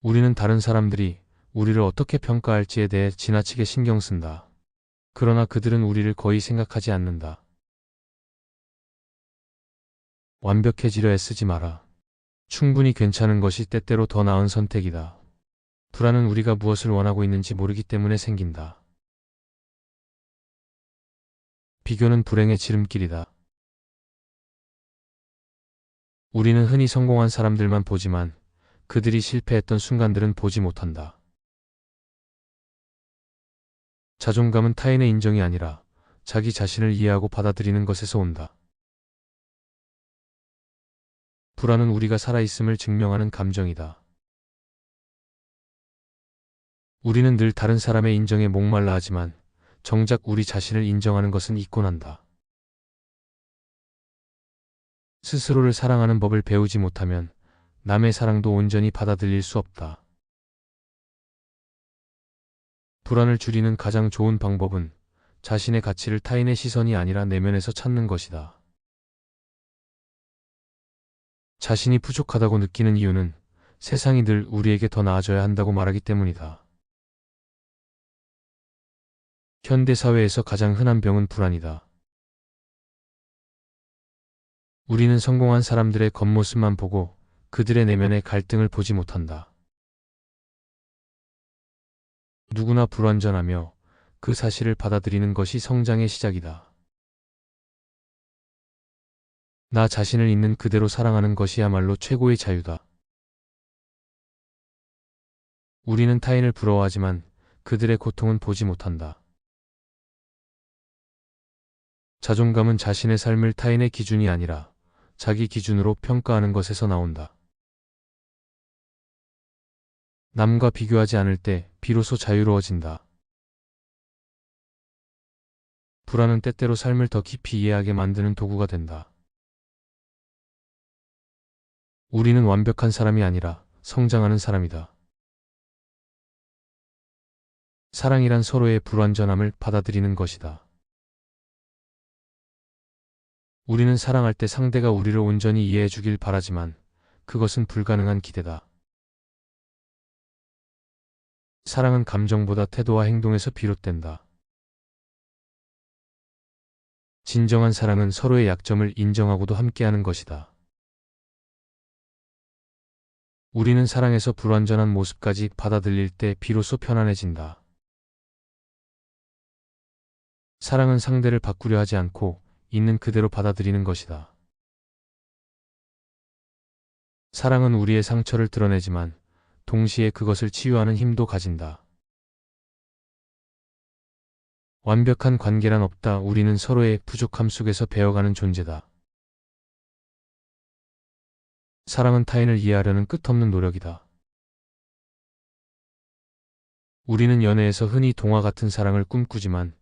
우리는 다른 사람들이 우리를 어떻게 평가할지에 대해 지나치게 신경 쓴다. 그러나 그들은 우리를 거의 생각하지 않는다. 완벽해지려 애쓰지 마라. 충분히 괜찮은 것이 때때로 더 나은 선택이다. 불안은 우리가 무엇을 원하고 있는지 모르기 때문에 생긴다. 비교는 불행의 지름길이다. 우리는 흔히 성공한 사람들만 보지만 그들이 실패했던 순간들은 보지 못한다. 자존감은 타인의 인정이 아니라 자기 자신을 이해하고 받아들이는 것에서 온다. 불안은 우리가 살아있음을 증명하는 감정이다. 우리는 늘 다른 사람의 인정에 목말라 하지만 정작 우리 자신을 인정하는 것은 잊곤 한다. 스스로를 사랑하는 법을 배우지 못하면 남의 사랑도 온전히 받아들일 수 없다. 불안을 줄이는 가장 좋은 방법은 자신의 가치를 타인의 시선이 아니라 내면에서 찾는 것이다. 자신이 부족하다고 느끼는 이유는 세상이 늘 우리에게 더 나아져야 한다고 말하기 때문이다. 현대 사회에서 가장 흔한 병은 불안이다. 우리는 성공한 사람들의 겉모습만 보고 그들의 내면의 갈등을 보지 못한다. 누구나 불완전하며 그 사실을 받아들이는 것이 성장의 시작이다. 나 자신을 있는 그대로 사랑하는 것이야말로 최고의 자유다. 우리는 타인을 부러워하지만 그들의 고통은 보지 못한다. 자존감은 자신의 삶을 타인의 기준이 아니라 자기 기준으로 평가하는 것에서 나온다. 남과 비교하지 않을 때 비로소 자유로워진다. 불안은 때때로 삶을 더 깊이 이해하게 만드는 도구가 된다. 우리는 완벽한 사람이 아니라 성장하는 사람이다. 사랑이란 서로의 불완전함을 받아들이는 것이다. 우리는 사랑할 때 상대가 우리를 온전히 이해해 주길 바라지만 그것은 불가능한 기대다. 사랑은 감정보다 태도와 행동에서 비롯된다. 진정한 사랑은 서로의 약점을 인정하고도 함께하는 것이다. 우리는 사랑에서 불완전한 모습까지 받아들일 때 비로소 편안해진다. 사랑은 상대를 바꾸려 하지 않고 있는 그대로 받아들이는 것이다. 사랑은 우리의 상처를 드러내지만 동시에 그것을 치유하는 힘도 가진다. 완벽한 관계란 없다. 우리는 서로의 부족함 속에서 배워가는 존재다. 사랑은 타인을 이해하려는 끝없는 노력이다. 우리는 연애에서 흔히 동화 같은 사랑을 꿈꾸지만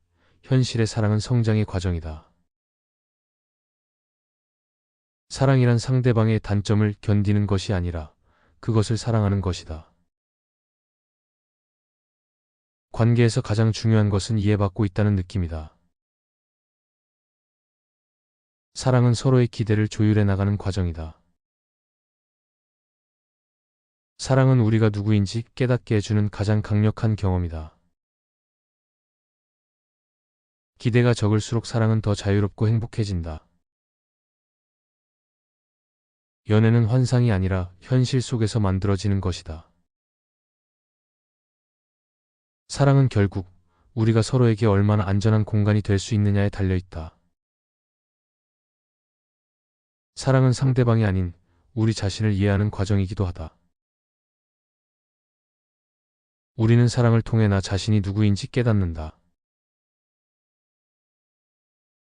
현실의 사랑은 성장의 과정이다. 사랑이란 상대방의 단점을 견디는 것이 아니라 그것을 사랑하는 것이다. 관계에서 가장 중요한 것은 이해받고 있다는 느낌이다. 사랑은 서로의 기대를 조율해 나가는 과정이다. 사랑은 우리가 누구인지 깨닫게 해주는 가장 강력한 경험이다. 기대가 적을수록 사랑은 더 자유롭고 행복해진다. 연애는 환상이 아니라 현실 속에서 만들어지는 것이다. 사랑은 결국 우리가 서로에게 얼마나 안전한 공간이 될 수 있느냐에 달려있다. 사랑은 상대방이 아닌 우리 자신을 이해하는 과정이기도 하다. 우리는 사랑을 통해 나 자신이 누구인지 깨닫는다.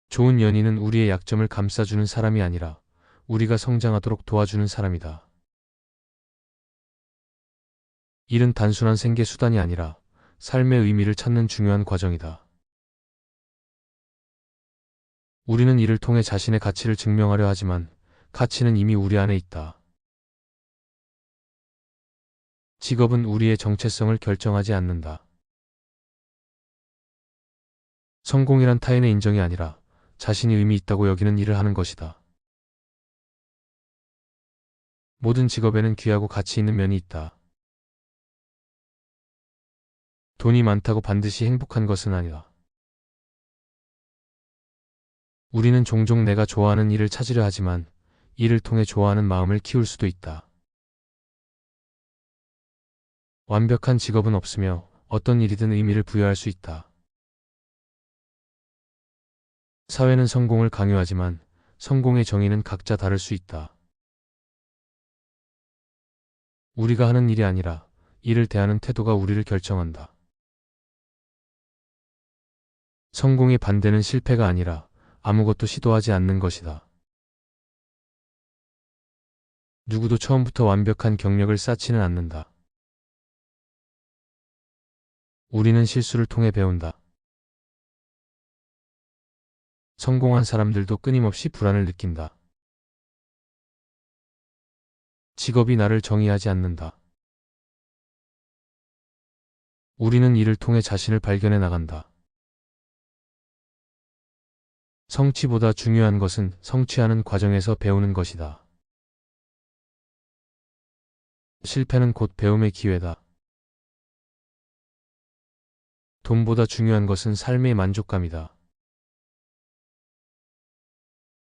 좋은 연인은 우리의 약점을 감싸주는 사람이 아니라 우리가 성장하도록 도와주는 사람이다. 일은 단순한 생계 수단이 아니라 삶의 의미를 찾는 중요한 과정이다. 우리는 이를 통해 자신의 가치를 증명하려 하지만 가치는 이미 우리 안에 있다. 직업은 우리의 정체성을 결정하지 않는다. 성공이란 타인의 인정이 아니라 자신이 의미 있다고 여기는 일을 하는 것이다. 모든 직업에는 귀하고 가치 있는 면이 있다. 돈이 많다고 반드시 행복한 것은 아니다. 우리는 종종 내가 좋아하는 일을 찾으려 하지만 이를 통해 좋아하는 마음을 키울 수도 있다. 완벽한 직업은 없으며 어떤 일이든 의미를 부여할 수 있다. 사회는 성공을 강요하지만 성공의 정의는 각자 다를 수 있다. 우리가 하는 일이 아니라 이를 대하는 태도가 우리를 결정한다. 성공의 반대는 실패가 아니라 아무것도 시도하지 않는 것이다. 누구도 처음부터 완벽한 경력을 쌓지는 않는다. 우리는 실수를 통해 배운다. 성공한 사람들도 끊임없이 불안을 느낀다. 직업이 나를 정의하지 않는다. 우리는 이를 통해 자신을 발견해 나간다. 성취보다 중요한 것은 성취하는 과정에서 배우는 것이다. 실패는 곧 배움의 기회다. 돈보다 중요한 것은 삶의 만족감이다.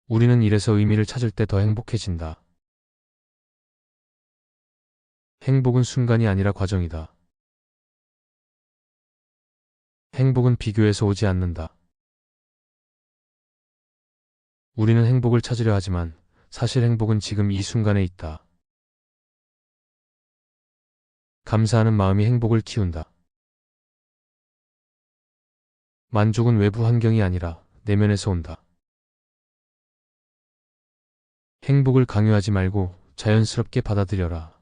우리는 일에서 의미를 찾을 때 더 행복해진다. 행복은 순간이 아니라 과정이다. 행복은 비교해서 오지 않는다. 우리는 행복을 찾으려 하지만 사실 행복은 지금 이 순간에 있다. 감사하는 마음이 행복을 키운다. 만족은 외부 환경이 아니라 내면에서 온다. 행복을 강요하지 말고 자연스럽게 받아들여라.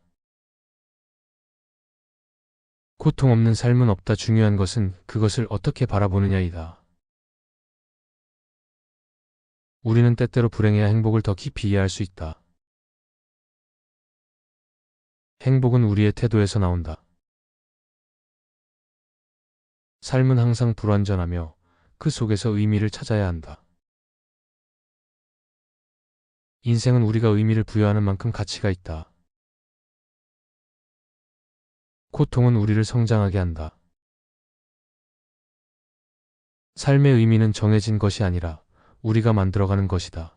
고통 없는 삶은 없다. 중요한 것은 그것을 어떻게 바라보느냐이다. 우리는 때때로 불행해야 행복을 더 깊이 이해할 수 있다. 행복은 우리의 태도에서 나온다. 삶은 항상 불완전하며 그 속에서 의미를 찾아야 한다. 인생은 우리가 의미를 부여하는 만큼 가치가 있다. 고통은 우리를 성장하게 한다. 삶의 의미는 정해진 것이 아니라 우리가 만들어가는 것이다.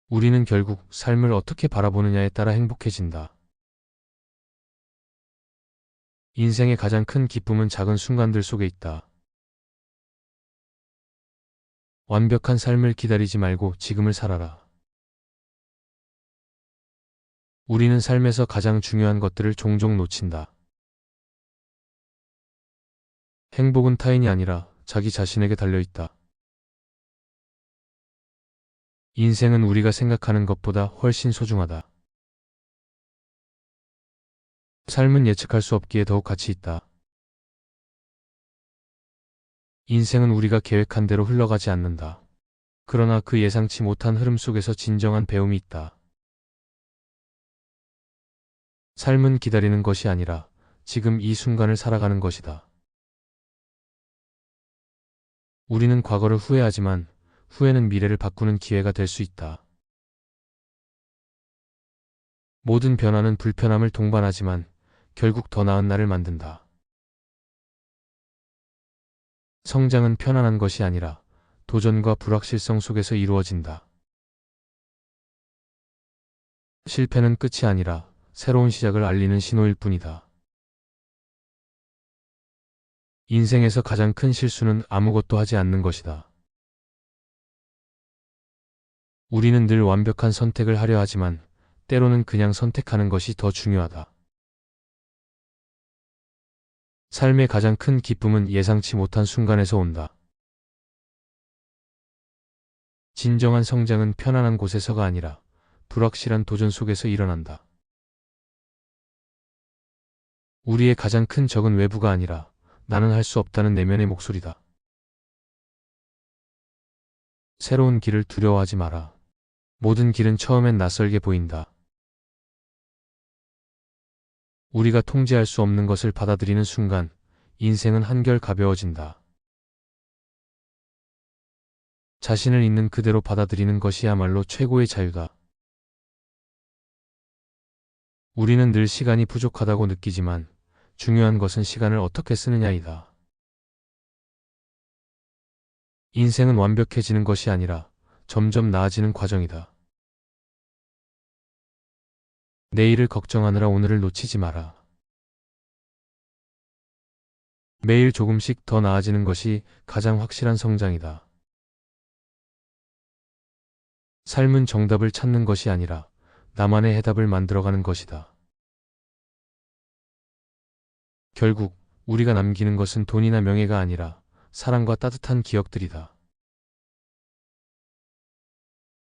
우리는 결국 삶을 어떻게 바라보느냐에 따라 행복해진다. 인생의 가장 큰 기쁨은 작은 순간들 속에 있다. 완벽한 삶을 기다리지 말고 지금을 살아라. 우리는 삶에서 가장 중요한 것들을 종종 놓친다. 행복은 타인이 아니라 자기 자신에게 달려있다. 인생은 우리가 생각하는 것보다 훨씬 소중하다. 삶은 예측할 수 없기에 더욱 가치 있다. 인생은 우리가 계획한 대로 흘러가지 않는다. 그러나 그 예상치 못한 흐름 속에서 진정한 배움이 있다. 삶은 기다리는 것이 아니라 지금 이 순간을 살아가는 것이다. 우리는 과거를 후회하지만 후회는 미래를 바꾸는 기회가 될 수 있다. 모든 변화는 불편함을 동반하지만 결국 더 나은 나를 만든다. 성장은 편안한 것이 아니라 도전과 불확실성 속에서 이루어진다. 실패는 끝이 아니라 새로운 시작을 알리는 신호일 뿐이다. 인생에서 가장 큰 실수는 아무것도 하지 않는 것이다. 우리는 늘 완벽한 선택을 하려 하지만 때로는 그냥 선택하는 것이 더 중요하다. 삶의 가장 큰 기쁨은 예상치 못한 순간에서 온다. 진정한 성장은 편안한 곳에서가 아니라 불확실한 도전 속에서 일어난다. 우리의 가장 큰 적은 외부가 아니라 나는 할 수 없다는 내면의 목소리다. 새로운 길을 두려워하지 마라. 모든 길은 처음엔 낯설게 보인다. 우리가 통제할 수 없는 것을 받아들이는 순간 인생은 한결 가벼워진다. 자신을 있는 그대로 받아들이는 것이야말로 최고의 자유다. 우리는 늘 시간이 부족하다고 느끼지만 중요한 것은 시간을 어떻게 쓰느냐이다. 인생은 완벽해지는 것이 아니라 점점 나아지는 과정이다. 내일을 걱정하느라 오늘을 놓치지 마라. 매일 조금씩 더 나아지는 것이 가장 확실한 성장이다. 삶은 정답을 찾는 것이 아니라 나만의 해답을 만들어가는 것이다. 결국 우리가 남기는 것은 돈이나 명예가 아니라 사랑과 따뜻한 기억들이다.